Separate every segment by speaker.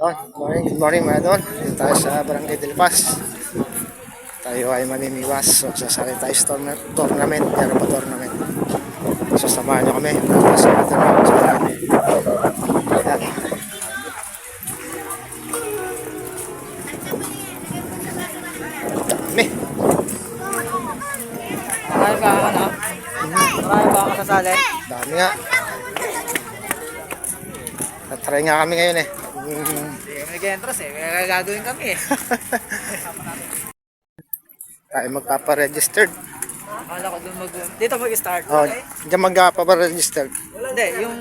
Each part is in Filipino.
Speaker 1: Good morning mga idol. Dito tayo sa Barangay Del Paz. Tayo ay mamimiwas. So, sasali tayo sa tournament, Europa tournament. So, samahan nyo kami. Tapos, ito na. So, yan. Dami.
Speaker 2: Marami ba ano? Marami ba kasasali?
Speaker 1: Dami nga. Natry nga kami ngayon eh.
Speaker 2: May entras eh. May gagawin kami eh.
Speaker 1: Tayo magpaparegistered.
Speaker 2: Akala ko doon dito mag-start.
Speaker 1: Oh, diyan magpaparegistered.
Speaker 2: Hindi, yung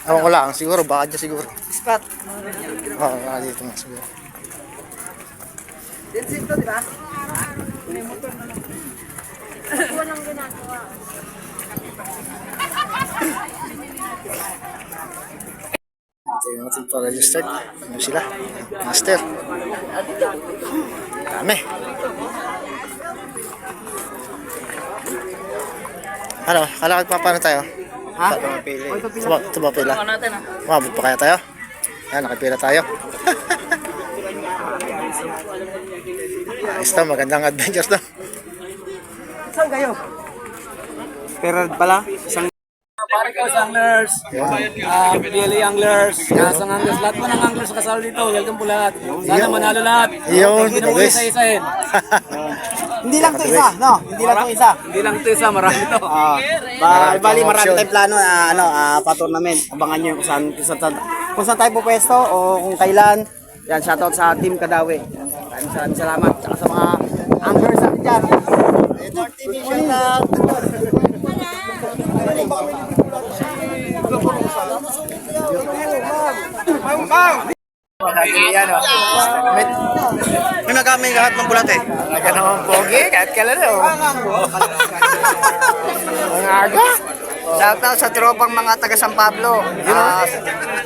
Speaker 1: Ako ko lang, siguro, baka dyan siguro.
Speaker 2: spot.
Speaker 1: Oo, baka dito nga siguro.
Speaker 2: Din to, di ba?
Speaker 3: Walang ginagawa.
Speaker 1: Ito yung ating pa-registered. Ano sila? Master. Dami. Ano? Kala ko paano tayo?
Speaker 2: Ha?
Speaker 1: Ito ba pila?
Speaker 2: Natin ah.
Speaker 1: Mabot pa kaya tayo? Yan, nakipila tayo. Ayos to, magandang adventures to.
Speaker 2: Saan kayo? Pero pala, isang pare ko sa anglers, PLA anglers, nasang anglers, lahat mo ng anglers kasal dito, welcome po lahat. Sana manalo lahat.
Speaker 1: Yun,
Speaker 2: Hindi na po
Speaker 1: guys.
Speaker 2: isa-isahin.
Speaker 4: Hindi lang 'to isa, no? Hindi lang 'to isa.
Speaker 2: Hindi lang ito isa, marami to.
Speaker 4: Bali marami
Speaker 1: option.
Speaker 4: tayong plano na pa-tournament. Abangan niyo kung saan tayo pupwesto o kung kailan. Yan, shoutout sa Team Kadawe. Maraming salamat. Tsaka sa mga anglers natin dyan. Edward TV, shoutout.
Speaker 1: May nagamay lahat ng bulat eh. Talaga naman pogi, kahit kailan eh. Ang aga.
Speaker 4: Shoutout sa tropang mga taga San Pablo.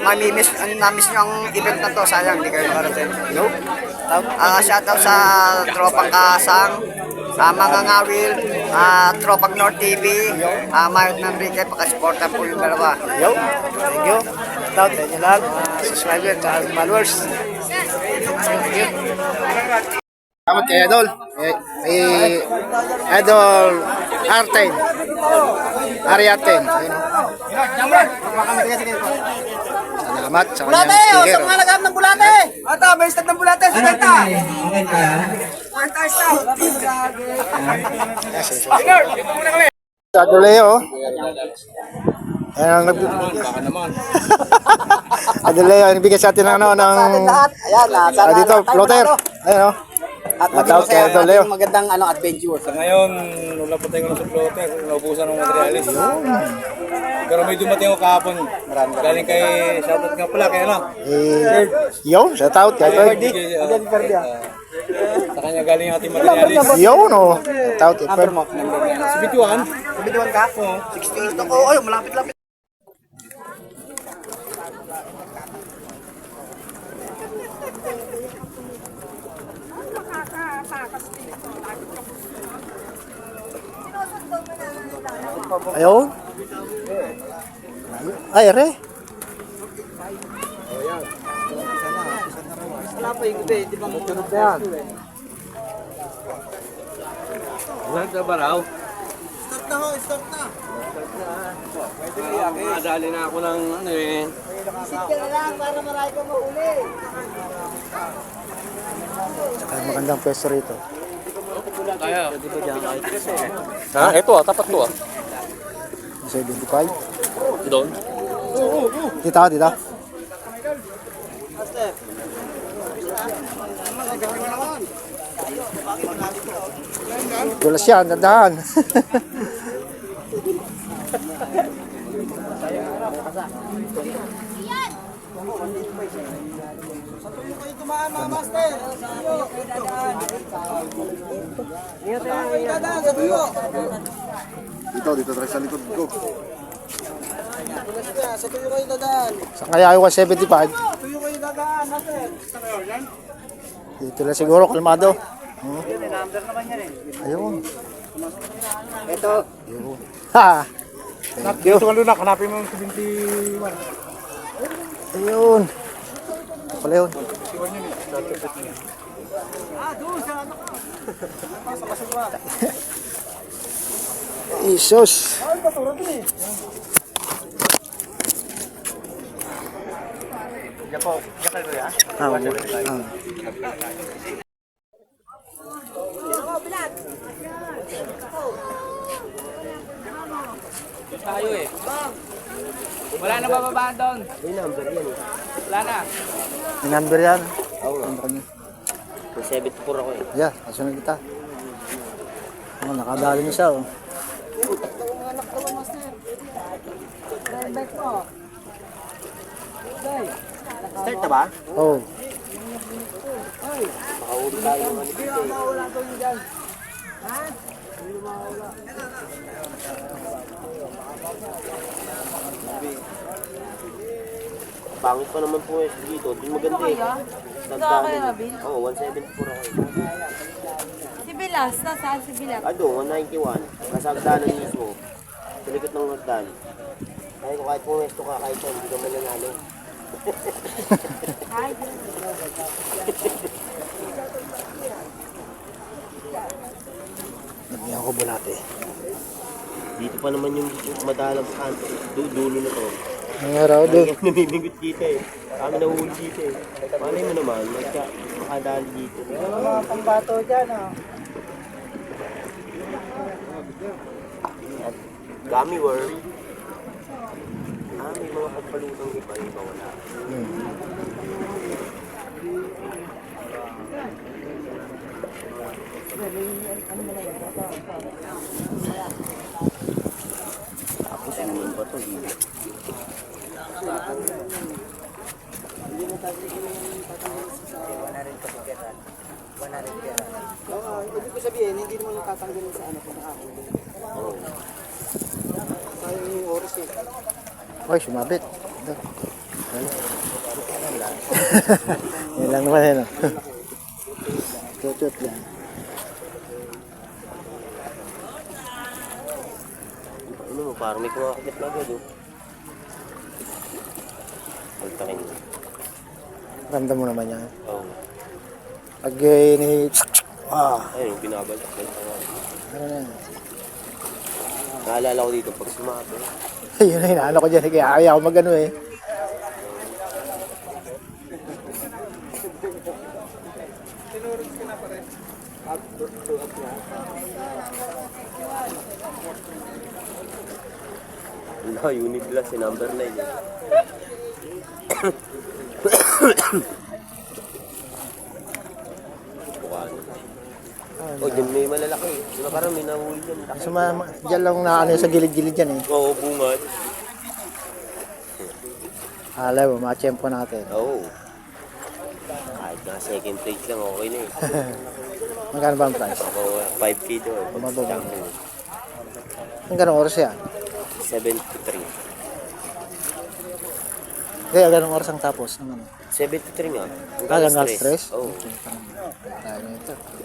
Speaker 4: Namiss nyo ang event na to. Sayang, hindi kayo nakarating.
Speaker 1: No?
Speaker 4: Shoutout sa tropang Kasang, mga ngawil, tropang North TV, Mayot ng Enrique, pakasuporta po yung dalawa.
Speaker 1: Yo, thank you. Shout sa inyo lahat, mga subscriber at followers. Thank you. Salamat kay Idol. Idol Arten. Ariaten. Salamat sa kanyang sticker.
Speaker 4: Sa mga nagam ng bulate! Ata, may stag ng bulate, 50!
Speaker 1: Sa Leo. Ayan ang Leo, nagbigay sa atin ng ano, ng...
Speaker 4: Ayan,
Speaker 1: dito, floater. Ayun o.
Speaker 4: At
Speaker 1: Matawag kay Idol Leo.
Speaker 4: magandang adventure.
Speaker 5: Sa ngayon, nulapatay ko na sa floater, naubusan ng materialis. Pero may dumating ako kahapon. Galing kay shoutout nga pala, kaya ano?
Speaker 1: Yo, shout out kay Ferdy.
Speaker 5: Sa kanya galing ang ating materialis.
Speaker 1: Yo, no. Shout out kay Ferdy.
Speaker 5: Si Bituan,
Speaker 4: Biduan ka? 60 ito ko. Ay, malapit-lapit.
Speaker 1: Ayun. Ay, re.
Speaker 2: Wala pa yung gabi, di ba mo?
Speaker 5: wala na ba raw?
Speaker 4: Start na.
Speaker 5: Madali na ako ng ano eh.
Speaker 4: Sit ka na lang para marami ka mahuli.
Speaker 1: Saka magandang pwesto rito.
Speaker 5: Kaya. Ha? Ito tapat to
Speaker 1: 75.
Speaker 5: Doon.
Speaker 1: Dito, dito. Dulas yan, dandahan. Dito tayo sa likod ko.
Speaker 4: Sa tuyo kayo dadaan.
Speaker 1: Sa kaya 175.
Speaker 4: Tuyo kayo dadaan natin.
Speaker 1: Dito lang siguro, kalmado. Ayun.
Speaker 4: Ito.
Speaker 1: Ayun. Ha! Thank you.
Speaker 5: Ito ka lunak, hanapin mo yung 71.
Speaker 1: Ayun. pala yun. Isos. Ah,
Speaker 2: Tayo eh. Wala na bababaan doon. Wala na.
Speaker 1: may number yan.
Speaker 4: May 74 ako eh.
Speaker 1: Yeah, kasunod kita. Oh, nakadali niya siya, oh.
Speaker 4: Start na ba?
Speaker 1: Oh.
Speaker 4: Pangit pa naman po eh dito. Di maganda eh. Tandaan. Oo, 174 ako eh.
Speaker 3: Si Bilas, nasaan si Bilas?
Speaker 4: Ado, 191. Nasa hagdanan mismo. Sa likod ng hagdan. Kaya ko kahit pumesto ka, kahit saan, hindi ka man nanalo.
Speaker 1: Nagyan ko bulate.
Speaker 4: Dito pa naman yung madalang kanto. Dulo na to.
Speaker 1: Ang araw doon.
Speaker 4: Kaya namimigot dito eh. Kami nahuli dito eh. Malay mo naman, makadali dito.
Speaker 2: Mga pambato dyan ah.
Speaker 4: Gummy worm. May mga pagpalutang iba, iba wala. Tapos yung ba ito dito?
Speaker 2: Ibig ko sabihin, hindi naman natatanggalin sa ano kung ako.
Speaker 4: Oo.
Speaker 2: Sayang yung oras eh.
Speaker 1: Oy, sumabit. Ito. Yan lang naman yun, oh. Tutut lang.
Speaker 4: Ano mo, parang may kumakakit na agad oh. Pagtakin mo.
Speaker 1: Ramdam mo naman yan.
Speaker 4: Oo.
Speaker 1: Pag ini...
Speaker 4: Ayun, yung binabalak.
Speaker 1: Ano na yan?
Speaker 4: Naalala ko dito pag sumabi.
Speaker 1: Yun na inaano ko dyan. Kaya ayaw ako mag-ano eh.
Speaker 4: Wala, Uniblas, si number 9 eh. Bukan. Oh, dyan may malalaki. Di ba parang may nahuli dyan?
Speaker 1: Sumama, dyan lang na ano sa gilid-gilid dyan eh.
Speaker 4: Oo, bungad.
Speaker 1: Alay mo, matsyempo natin.
Speaker 4: Oo. Kahit na second place lang, okay na eh.
Speaker 1: Magkano ba ang price?
Speaker 4: Ako, 5K doon.
Speaker 1: Mababa. Ang ganong oras yan?
Speaker 4: 73.
Speaker 1: Kaya ganong oras ang tapos? Ang ano?
Speaker 4: 73 nga.
Speaker 1: Hanggang stress?
Speaker 4: Oo.
Speaker 1: Tayo na ito.
Speaker 4: Tayo.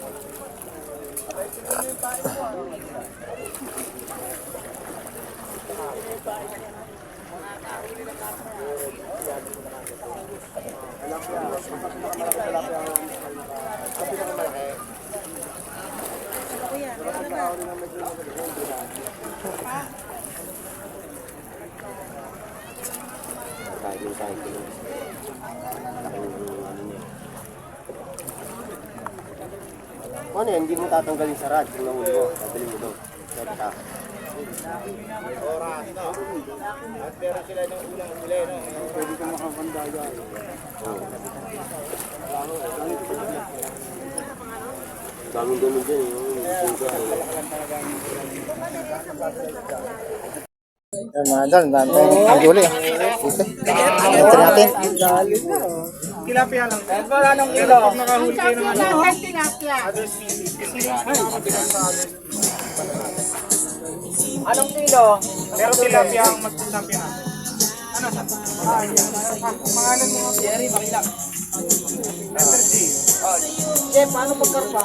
Speaker 4: Ano yan, hindi mo tatanggalin sa rad kung nahuli mo. Tanggalin mo doon. Set ka.
Speaker 2: Pwede ka makakandaga.
Speaker 4: Daming ganun dyan eh. Yung puga eh.
Speaker 1: Yan mga dyan, dami tayong naguli ah. Dito. Ito natin.
Speaker 2: Tilapia lang. Wala nang kilo. Nakahuli kayo ng ano. Anong kilo? Pero tilapia ang mas tilapia. Ano sa? Pangalan mo? Jerry, makilap. Letter G. Jeff, paano magkarpa?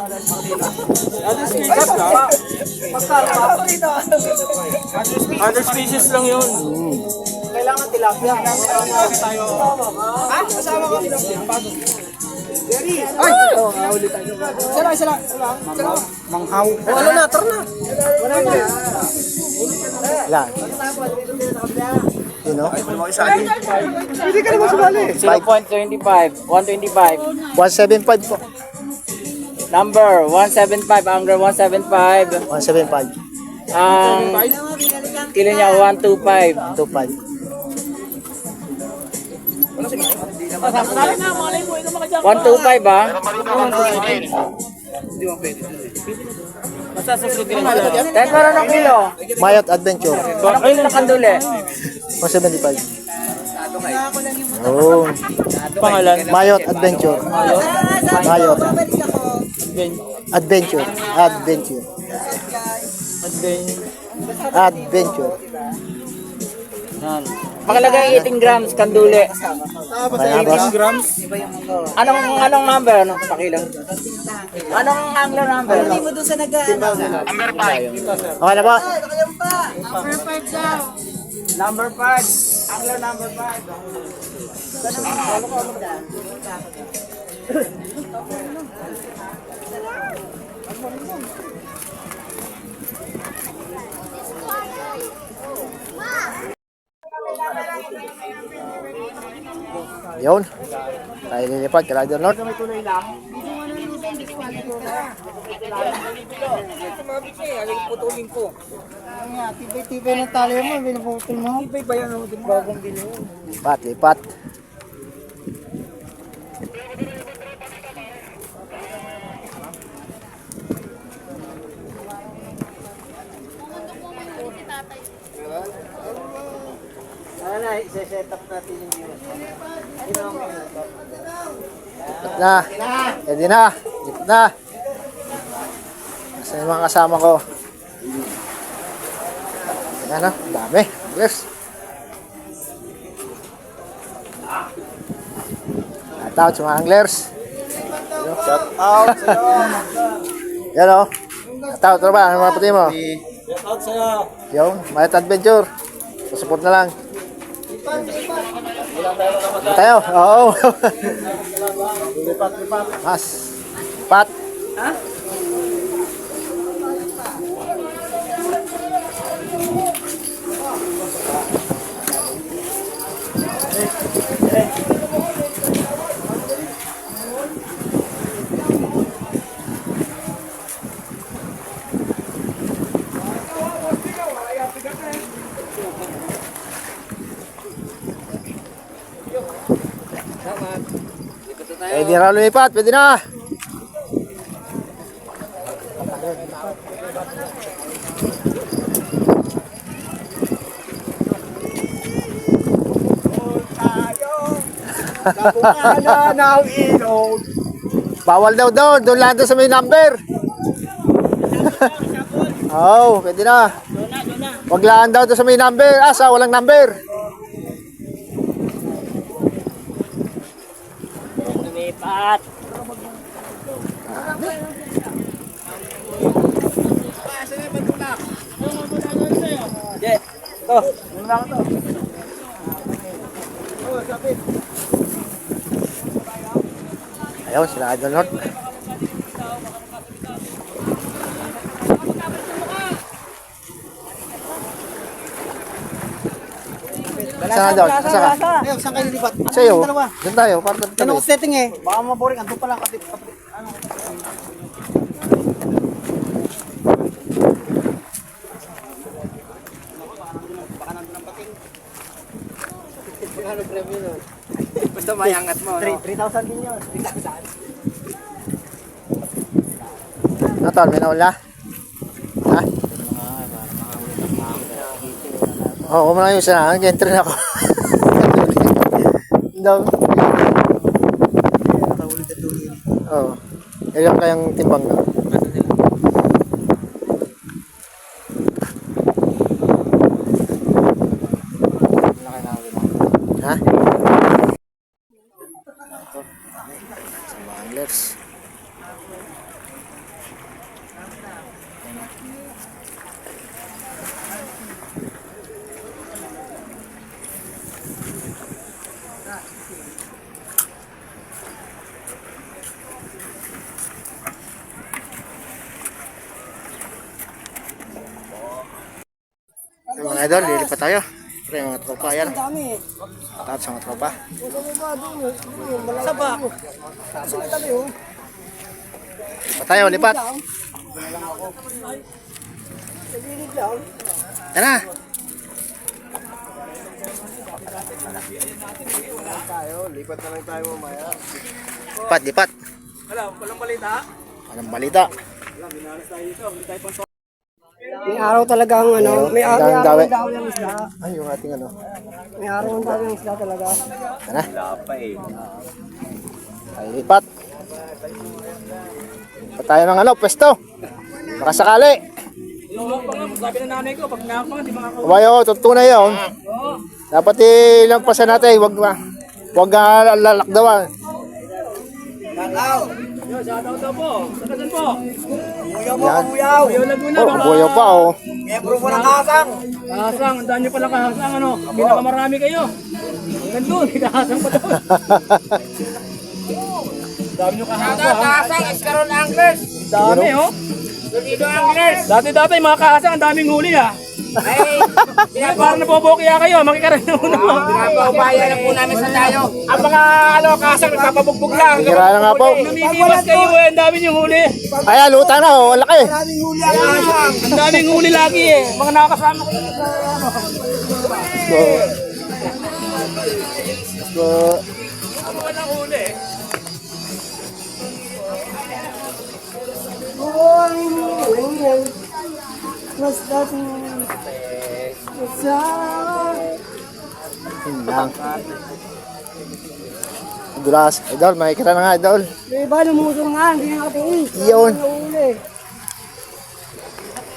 Speaker 2: Other species lang. Magkarpa. Other species lang yun.
Speaker 4: kailangan tilapia. Ha? Kasama ko. Ay! Sila. Manghaw. Wala na, tara na.
Speaker 1: Ilan? Yun, no?
Speaker 4: Hindi ka naman sumali.
Speaker 2: 0.25, 125.
Speaker 1: 175 po.
Speaker 2: Number 175, angler 175.
Speaker 1: 175.
Speaker 2: Ang kilo niya 125.
Speaker 1: 25.
Speaker 2: 125 ba? Ten para ng kilo.
Speaker 1: Mayat Adventure.
Speaker 2: Anong kilo na kanduli?
Speaker 1: 175. Oh.
Speaker 2: Pangalan?
Speaker 1: Mayot Adventure. Mayot. Adventure. Adventure. Adventure.
Speaker 2: Pakalagay 18 grams kanduli.
Speaker 1: Okay na, boss.
Speaker 2: Anong number? Ano? Pakilo. Anong angler number?
Speaker 1: Okay na po.
Speaker 2: Number 5. Angler number 5.
Speaker 1: Yun. Tayo lilipat. Kalado North.
Speaker 4: Tibay ng tali mo, binuputol mo. Tibay ba yan ang bagong bili?
Speaker 1: Lipat, lipat.
Speaker 4: Ano, i-set up natin yung viewers.
Speaker 1: Lipat na. Pwede na. Lipat na. Nasaan yung mga kasama ko? Ayan na. Dami. Yes. Shout out sa mga anglers.
Speaker 4: Shout out sa'yo.
Speaker 1: Yan o. Shout out. Ano ba? Ano mga pati mo?
Speaker 4: Shout out sa'yo.
Speaker 1: Yung, Mayat Adventure. Support na lang. Tayo. Oo.
Speaker 4: Lipat.
Speaker 1: Mas. Pat. Pwede na lumipat. Pwede na.
Speaker 4: Kabukana ng ilog.
Speaker 1: Bawal daw doon. Doon lang doon sa may number. Oo, pwede na. Wag lang daw doon sa may number. Asa, walang number.
Speaker 2: Lumipat.
Speaker 1: Ayaw, sila Idol North. Saan daw? Saan ka?
Speaker 4: Ayun, saan kayo lipat?
Speaker 1: Sa'yo.
Speaker 4: Dalawa.
Speaker 1: Doon tayo. Para tabi.
Speaker 4: Ano ko setting eh? Baka maboring. Andun pa lang. Ano?
Speaker 2: Basta may angat mo.
Speaker 4: 3,000 din yun. 3,000.
Speaker 1: Ano tol? May naula? Ha? Oo, kung mga yung sana. Nag-entry na ako. Daw. Oo. Ilang kayang timbang na. Ha? Sa mga anglers. mga idol, lilipat tayo. Pre, mga tropa, yan. Tapos sa mga tropa. Lipat tayo, lipat. Yan na.
Speaker 5: Lipat na lang tayo mamaya.
Speaker 1: Lipat, lipat.
Speaker 2: Walang balita.
Speaker 1: Anong balita?
Speaker 6: May araw talagang ano, may araw
Speaker 1: Ang dawi.
Speaker 6: daw yung isda.
Speaker 1: Ay, yung ating ano.
Speaker 6: May araw daw yung isda talaga.
Speaker 1: Yan na. Ay, lipat. Lipat tayo ng ano, pwesto. Baka sakali.
Speaker 2: Sabi na nanay ko, pag nakapang, di makakawa.
Speaker 1: Kumayo, tutunay yun. Dapat ilampasan natin, wag lalakdawan.
Speaker 2: Shoutout daw po. Sakasan po.
Speaker 1: Yan.
Speaker 2: Buyaw Laguna.
Speaker 1: Oh, buyo pa oh.
Speaker 4: Miyembro mo ng kasang.
Speaker 2: Kahasang, ang daan nyo pala kahasang, ano? Pinakamarami kayo. Hanggang doon, kahasang pa doon. Dami nyo kahasang.
Speaker 4: Kasang, Escaron Anglers.
Speaker 2: Dami, oh.
Speaker 4: Solido Anglers.
Speaker 2: Dati, mga kahasang, ang daming huli, ha.
Speaker 4: Ay,
Speaker 2: Parang napobokya kayo, makikaroon na muna mo.
Speaker 4: pinapaubayan na po namin sa tayo.
Speaker 2: Ang mga, kasang, nagpapabugbog lang.
Speaker 1: Hira na nga po.
Speaker 2: Namimiwas kayo, eh. Ang dami yung huli.
Speaker 1: Ayan, lutang na oh, ang laki.
Speaker 2: Ang daming huli lagi, eh. Mga nakakasama kayo sa, ano.
Speaker 1: So,
Speaker 2: Walang huli, eh.
Speaker 6: Was dating
Speaker 1: yun lang. Dulas, idol, makikita na nga idol.
Speaker 6: may iba lumusong nga, hindi nakatingin.
Speaker 1: Iyon.
Speaker 6: Huli.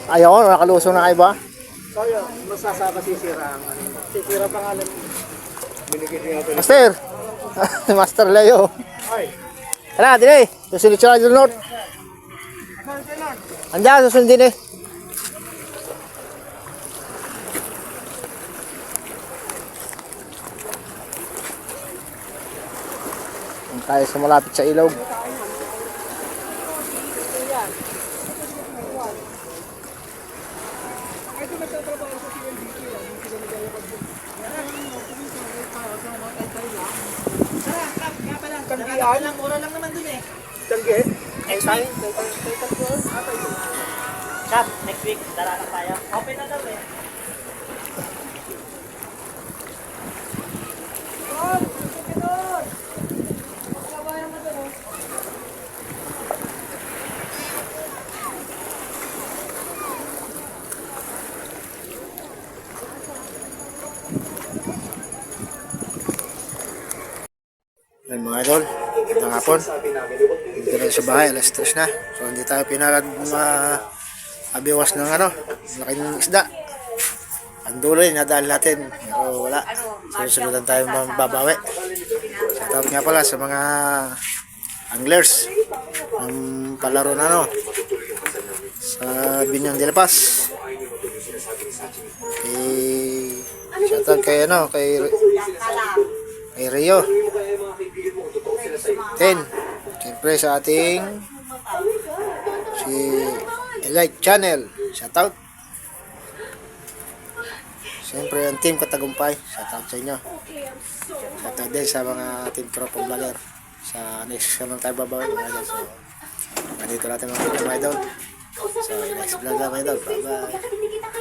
Speaker 1: Ayaw, nakalusong na kayo ba? Master! Master Leo. Tara, dili. Susunod siya idol North. Andiyan, susunod din eh. Tayo sa malapit sa ilog. Ay mga idol, ng hapon. Dito na sa bahay, alas 3 na. So hindi tayo pinalad abiwas ng ano, laking isda. Ang duloy, nadaan natin. Pero wala. Susunod tayo mababawi. Shoutout nga pala sa mga anglers ng palaro na ano, sa Binyang de la Paz. Shoutout kay ano, kay Rio. 10. Siyempre sa ating si Elite Channel. Shoutout. Siyempre ang team Katagumpay. Shoutout sa inyo. Shoutout din sa mga team Tropong Vlogger. Sa next naman tayo babawi mga idol. So, nandito natin mga idol. So next vlog lang mga idol. Bye bye.